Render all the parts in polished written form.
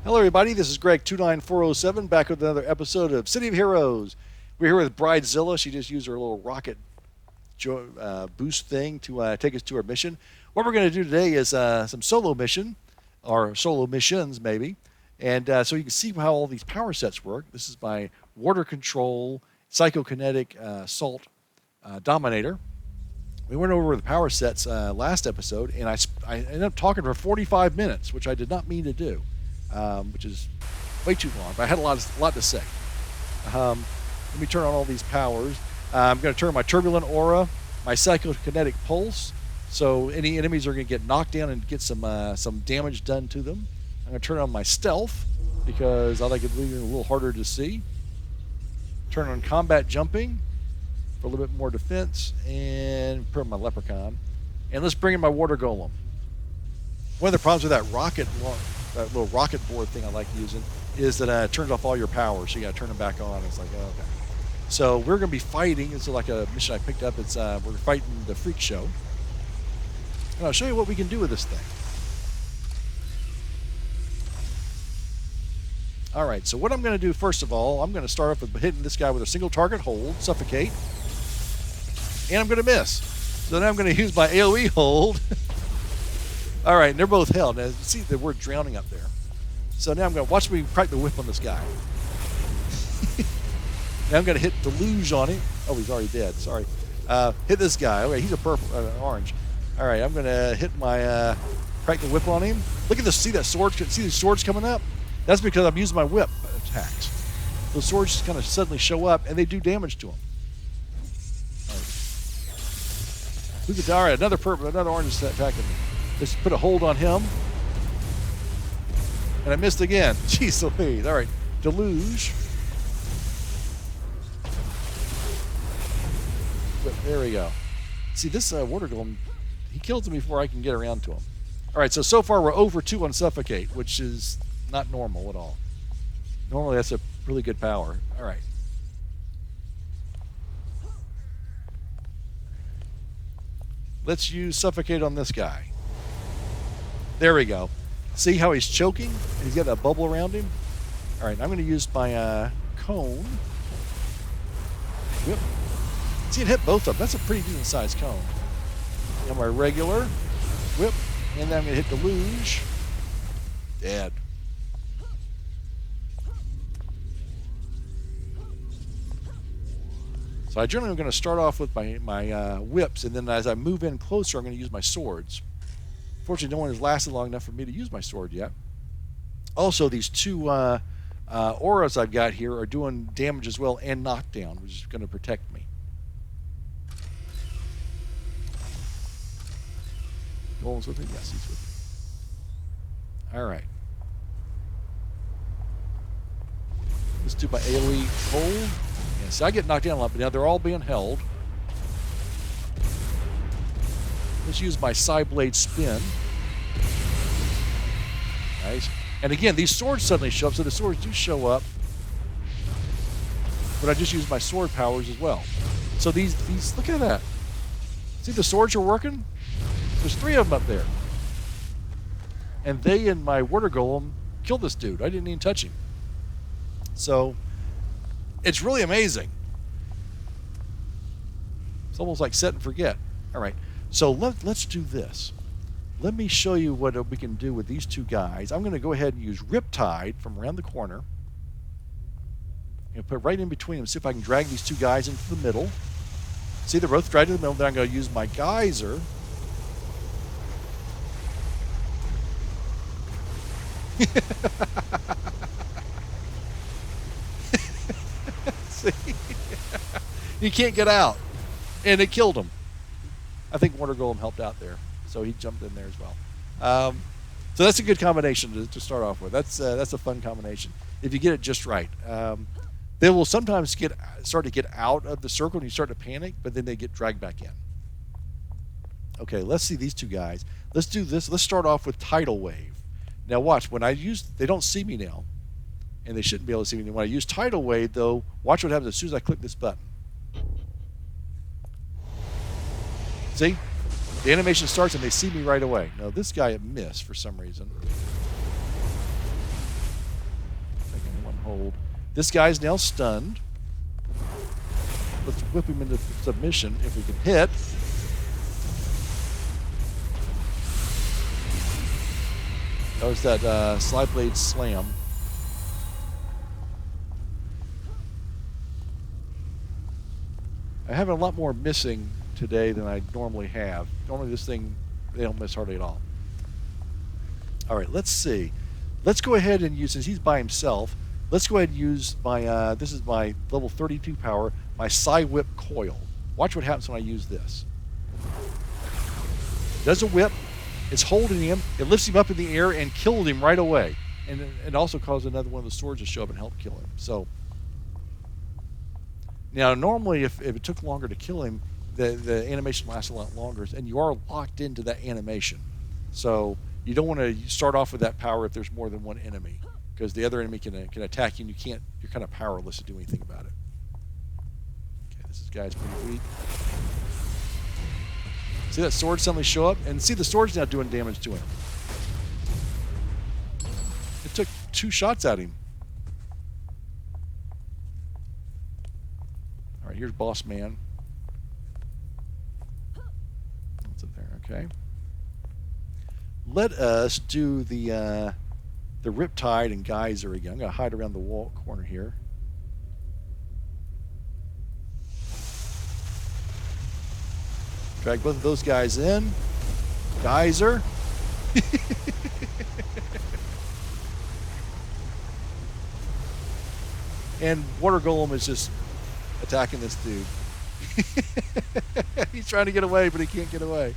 Hello, everybody. This is Greg29407 back with another episode of City of Heroes. We're here with Bride-zilla. She just used her little rocket boost thing to take us to our mission. What we're going to do today is some solo mission, or solo missions maybe, and so you can see how all these power sets work. This is my water control Psychokinetic Dominator. We went over the power sets last episode, and I ended up talking for 45 minutes, which I did not mean to do. Which is way too long, but I had a lot to say. Let me turn on all these powers. I'm going to turn my turbulent aura, my psychokinetic pulse, so any enemies are going to get knocked down and get some damage done to them. I'm going to turn on my stealth because I like it a little harder to see. Turn on combat jumping for a little bit more defense, and put on my leprechaun. And let's bring in my water golem. One of the problems with that little rocket board thing I like using is that it turns off all your power, so you got to turn them back on. It's like, oh, okay. So we're going to be fighting. It's like a mission I picked up. It's we're fighting the freak show, and I'll show you what we can do with this thing. All right. So what I'm going to do first of all, I'm going to start off with hitting this guy with a single target hold, suffocate, and I'm going to miss. So now I'm going to use my AOE hold. All right, and they're both held. Now, see the word drowning up there. So now I'm going to watch me crack the whip on this guy. Now I'm going to hit deluge on him. Oh, he's already dead. Sorry. Hit this guy. Okay, he's a purple, orange. All right, I'm going to hit my crack the whip on him. Look at this. See that sword? See these swords coming up? That's because I'm using my whip attacks. Those swords just kind of suddenly show up, and they do damage to him. All right, another orange is attacking me. Just put a hold on him. And I missed again. Jeez Louise. All right. Deluge. But there we go. See, this water golem, he kills him before I can get around to him. All right, so far we're over 2 on Suffocate, which is not normal at all. Normally that's a really good power. All right. Let's use Suffocate on this guy. There we go. See how he's choking? And he's got that bubble around him? All right, I'm going to use my cone. Whip. See, it hit both of them. That's a pretty decent sized cone. And my regular whip. And then I'm going to hit deluge. Dead. So I generally am going to start off with my whips, and then as I move in closer, I'm going to use my swords. Fortunately, no one has lasted long enough for me to use my sword yet. Also, these two auras I've got here are doing damage as well and knockdown, which is going to protect me. Golem's with me? Yes, he's with me. All right. Let's do my AoE hold. Yeah, so I get knocked down a lot, but now they're all being held. Let's use my Psyblade spin. Nice. And again, these swords suddenly show up, so the swords do show up. But I just use my sword powers as well. So these look at that. See the swords are working? There's 3 of them up there. And they and my water golem killed this dude. I didn't even touch him. So it's really amazing. It's almost like set and forget. All right. So let's do this. Let me show you what we can do with these 2 guys. I'm going to go ahead and use Riptide from around the corner. And put right in between them. See if I can drag these 2 guys into the middle. See, they're both dragged in the middle. Then I'm going to use my geyser. See? You can't get out. And it killed him. I think Water Golem helped out there, so he jumped in there as well. So that's a good combination to start off with. That's a fun combination if you get it just right. They will sometimes start to get out of the circle and you start to panic, but then they get dragged back in. Okay, let's see these 2 guys. Let's do this. Let's start off with Tidal Wave. Now watch, when I use, they don't see me now, and they shouldn't be able to see me. When I use Tidal Wave, though, watch what happens as soon as I click this button. See? The animation starts and they see me right away. Now this guy missed for some reason. hold. This guy's now stunned. Let's whip him into submission if we can hit. That was that slide blade slam. I have a lot more missing today than I normally have. Normally this thing, they don't miss hardly at all. All right, let's see. Let's go ahead and use, since he's by himself, let's go ahead and use my, this is my level 32 power, my Psy Whip coil. Watch what happens when I use this. Does a whip, it's holding him, it lifts him up in the air and killed him right away. And it also caused another one of the swords to show up and help kill him. So, now normally if it took longer to kill him, the animation lasts a lot longer, and you are locked into that animation. So you don't want to start off with that power if there's more than one enemy, because the other enemy can attack you and you're kind of powerless to do anything about it. Okay, this guy's pretty weak. See that sword suddenly show up? And see the sword's now doing damage to him. It took 2 shots at him. Alright, here's Boss Man. What's up there? Okay. Let us do the Riptide and Geyser again. I'm going to hide around the wall corner here. Drag both of those guys in. Geyser. And Water Golem is just attacking this dude. He's trying to get away, but he can't get away.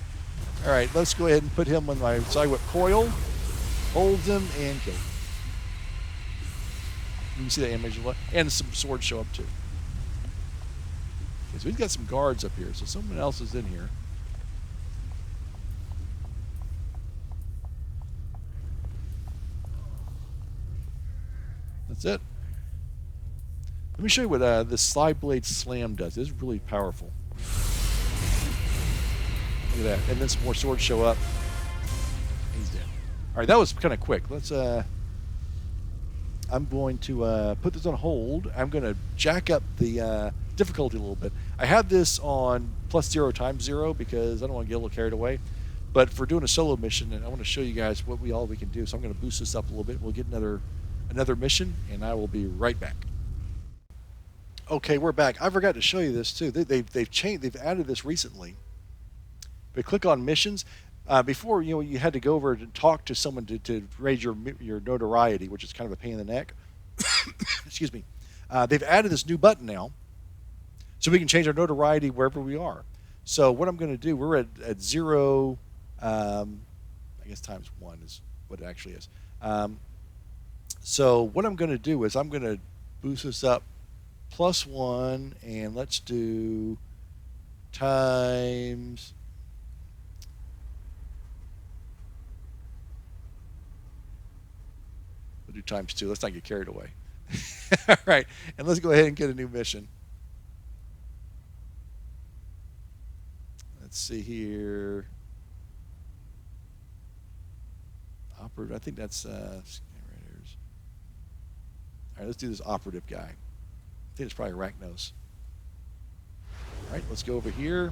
All right, let's go ahead and put him on my Psy Whip coil. Holds him and kills him. You can see that animation. And some swords show up too. Okay, so we've got some guards up here, so someone else is in here. That's it. Let me show you what this Slide Blade Slam does. This is really powerful. Look at that. And then some more swords show up. He's dead. All right, that was kind of quick. Let's. I'm going to put this on hold. I'm going to jack up the difficulty a little bit. I have this on +0 times 0 because I don't want to get a little carried away. But for doing a solo mission, and I want to show you guys what we can do. So I'm going to boost this up a little bit. We'll get another mission, and I will be right back. Okay, we're back. I forgot to show you this too. They've added this recently. But click on missions. Before, you had to go over and talk to someone to raise your notoriety, which is kind of a pain in the neck. Excuse me. They've added this new button now, so we can change our notoriety wherever we are. So what I'm going to do, we're at 0. I guess times 1 is what it actually is. So what I'm going to do is I'm going to boost this up +1, and let's do times. We'll do times 2. Let's not get carried away. All right, and let's go ahead and get a new mission. Let's see here. Operative. I think that's. All right, let's do this operative guy. I think it's probably Arachnos. All right, let's go over here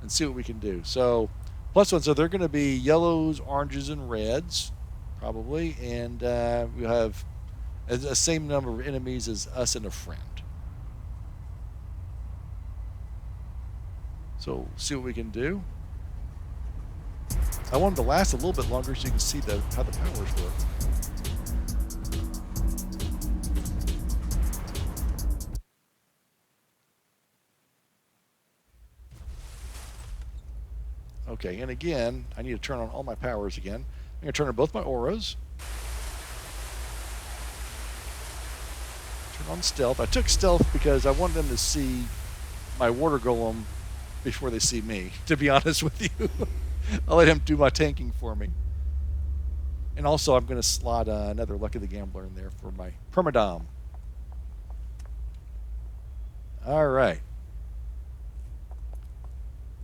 and see what we can do. So, +1, so they're going to be yellows, oranges, and reds, probably, and we have the same number of enemies as us and a friend. So, see what we can do. I want them to last a little bit longer so you can see how the powers work. Okay, and again, I need to turn on all my powers again. I'm going to turn on both my auras. Turn on stealth. I took stealth because I wanted them to see my water golem before they see me, to be honest with you. I'll let him do my tanking for me. And also, I'm going to slot another Lucky the Gambler in there for my Permadom. All right.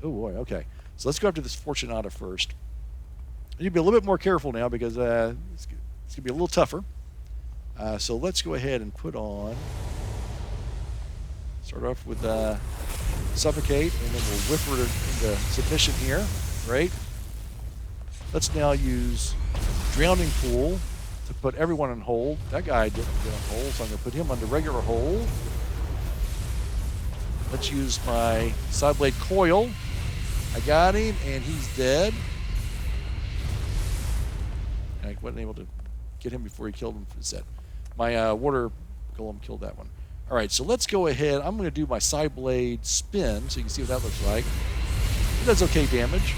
Oh, boy, okay. So let's go after this Fortunata first. I need to be a little bit more careful now because it's going to be a little tougher. So let's go ahead and put on. Start off with Suffocate, and then we'll whip her into submission here. Great. Let's now use Drowning Pool to put everyone on hold. That guy didn't get on hold, so I'm going to put him under regular hold. Let's use my Sideblade Coil. I got him, and he's dead. I wasn't able to get him before he killed him. My Water Golem killed that one. All right, so let's go ahead. I'm going to do my Sideblade Spin so you can see what that looks like. It does okay damage.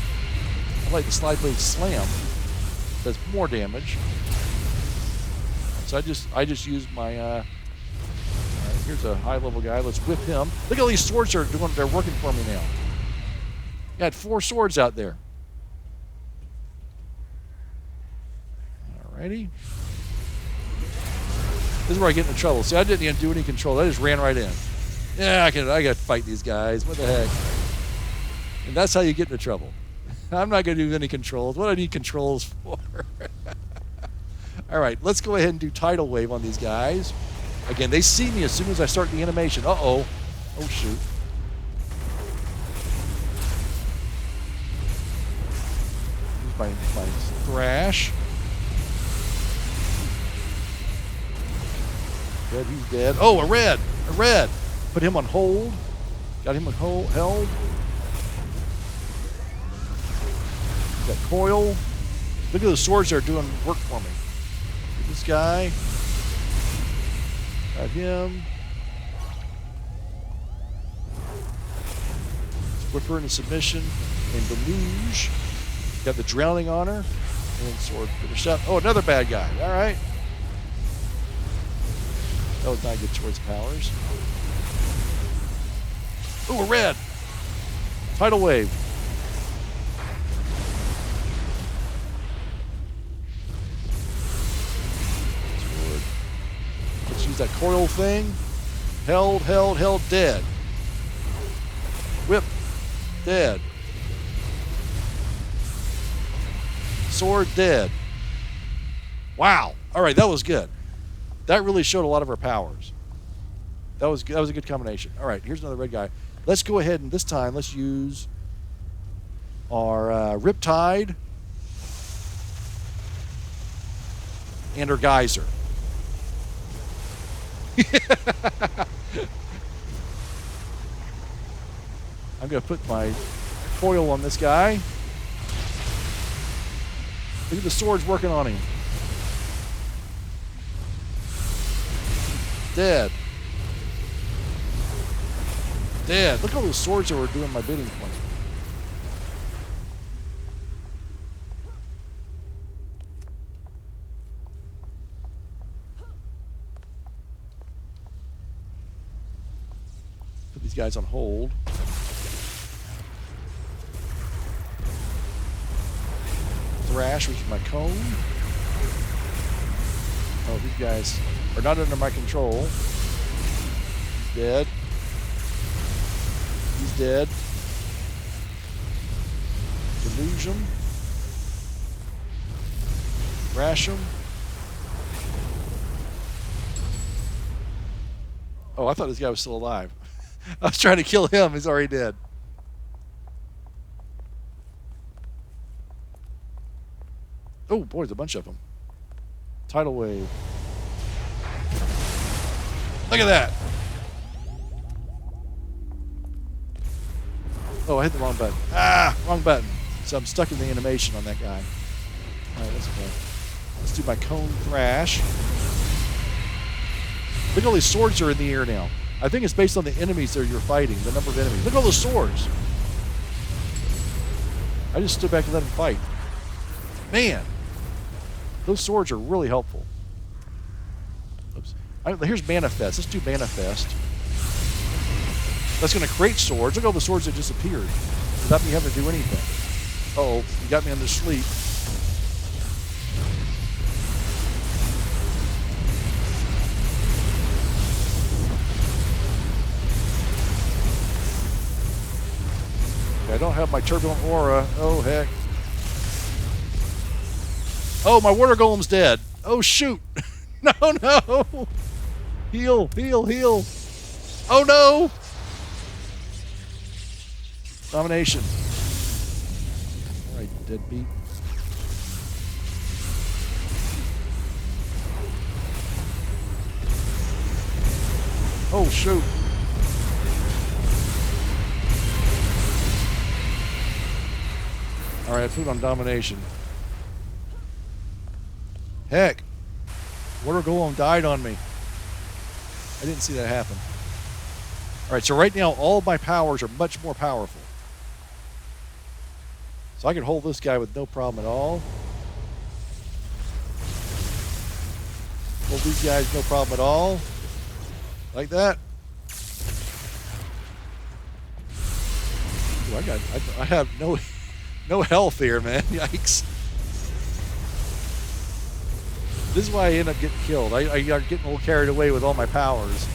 I like the Sideblade Slam. It does more damage. So I just used my. All right, here's a high-level guy. Let's whip him. Look at all these swords they're working for me now. Got 4 swords out there. Alrighty. This is where I get into trouble. See, I didn't even do any control. I just ran right in. Yeah, I got to fight these guys. What the heck? And that's how you get into trouble. I'm not going to do any controls. What do I need controls for? All right, let's go ahead and do Tidal Wave on these guys. Again, they see me as soon as I start the animation. Uh-oh. Oh, shoot. Here's my Thrash. Dead, he's dead. Oh, a red. A red. Put him on hold. Got him on hold. Held. Got Coil. Look at the swords that are doing work for me. This guy. Got him. Whip her into submission. And Deluge. Got the Drowning on her. And sword finished up. Oh, another bad guy. All right. That was not a good choice of powers. Ooh, a red. Tidal Wave. Let's use that coil thing. Held, dead. Whip, dead. Sword, dead. Wow. All right, that was good. That really showed a lot of our powers. That was a good combination. All right, here's another red guy. Let's go ahead and this time let's use our Riptide and our Geyser. I'm going to put my foil on this guy. Look at the swords working on him. Dead. Dead. Look at all those swords that were doing my bidding for me. Put these guys on hold. Thrash, which is my cone. Oh, these guys are not under my control. He's dead. He's dead. Deluge him. Thrash him. Oh, I thought this guy was still alive. I was trying to kill him. He's already dead. Oh, boy, there's a bunch of them. Tidal Wave. Look at that. Oh, I hit the wrong button. Ah, wrong button. So I'm stuck in the animation on that guy. All right, let's go. Let's do my Cone Thrash. Look at all these swords are in the air now. I think it's based on the enemies that you're fighting, the number of enemies. Look at all those swords. I just stood back and let them fight. Man, those swords are really helpful. Oops. Here's Manifest. Let's do Manifest. That's going to create swords. Look at all the swords that disappeared without me having to do anything. Uh-oh, you got me under sleep. I don't have my Turbulent Aura. Oh, heck. Oh, my Water Golem's dead. Oh, shoot. No, no. Heal, heal, heal. Oh, no. Domination. All right, deadbeat. Oh, shoot. All right, I threw it on Domination. Heck. Water Golem died on me. I didn't see that happen. All right, so right now, all of my powers are much more powerful. So I can hold this guy with no problem at all. Hold these guys, no problem at all. Like that. Ooh, I have no health here, man. Yikes. This is why I end up getting killed. I got getting a little carried away with all my powers.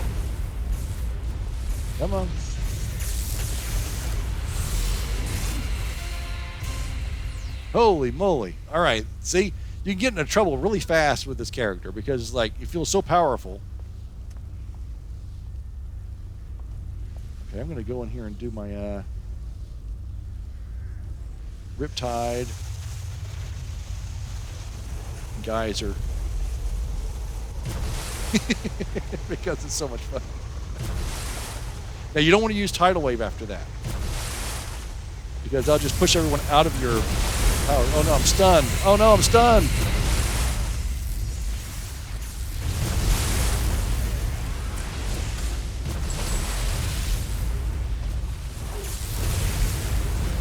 Come on. Holy moly. All right. See, you can get into trouble really fast with this character because, like, you feel so powerful. Okay, I'm going to go in here and do my Riptide. Geyser. Because it's so much fun. Now, you don't want to use Tidal Wave after that. Because that'll just push everyone out of your power. Oh, no, I'm stunned. Oh, no, I'm stunned.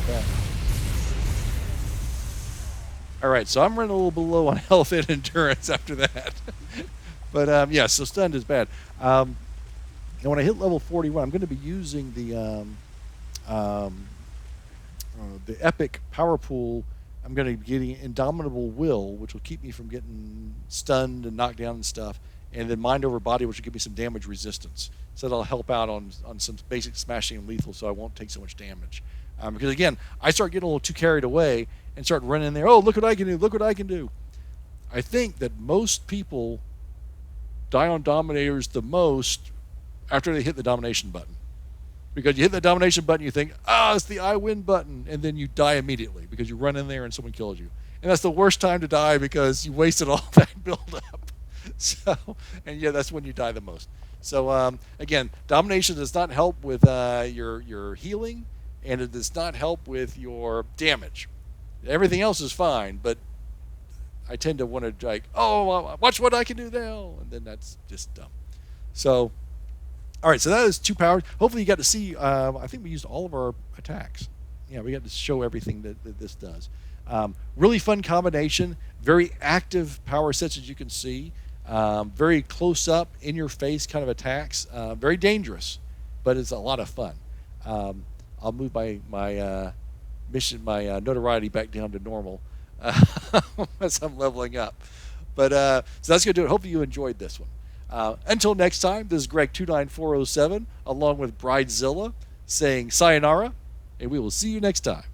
Okay. All right, so I'm running a little below on health and endurance after that. But, yeah, so stunned is bad. And when I hit level 41, I'm going to be using the epic power pool. I'm going to be getting Indomitable Will, which will keep me from getting stunned and knocked down and stuff. And then Mind Over Body, which will give me some damage resistance. So that'll help out on some basic smashing and lethal so I won't take so much damage. Because, again, I start getting a little too carried away and start running in there. Oh, look what I can do. Look what I can do. I think that most people die on Dominators the most after they hit the Domination button. Because you hit the Domination button, you think, it's the I win button, and then you die immediately because you run in there and someone kills you. And that's the worst time to die because you wasted all that build-up. So, and yeah, that's when you die the most. So, again, Domination does not help with your healing, and it does not help with your damage. Everything else is fine, but I tend to want to, like, watch what I can do now, and then that's just dumb. So, all right, so that is 2 powers. Hopefully you got to see, I think we used all of our attacks. Yeah, we got to show everything that this does. Really fun combination, very active power sets as you can see. Very close up, in your face kind of attacks. Very dangerous, but it's a lot of fun. I'll move my notoriety back down to normal as I'm leveling up. But so that's going to do it. Hopefully you enjoyed this one. Until next time, this is Greg29407 along with Bride-zilla saying sayonara, and we will see you next time.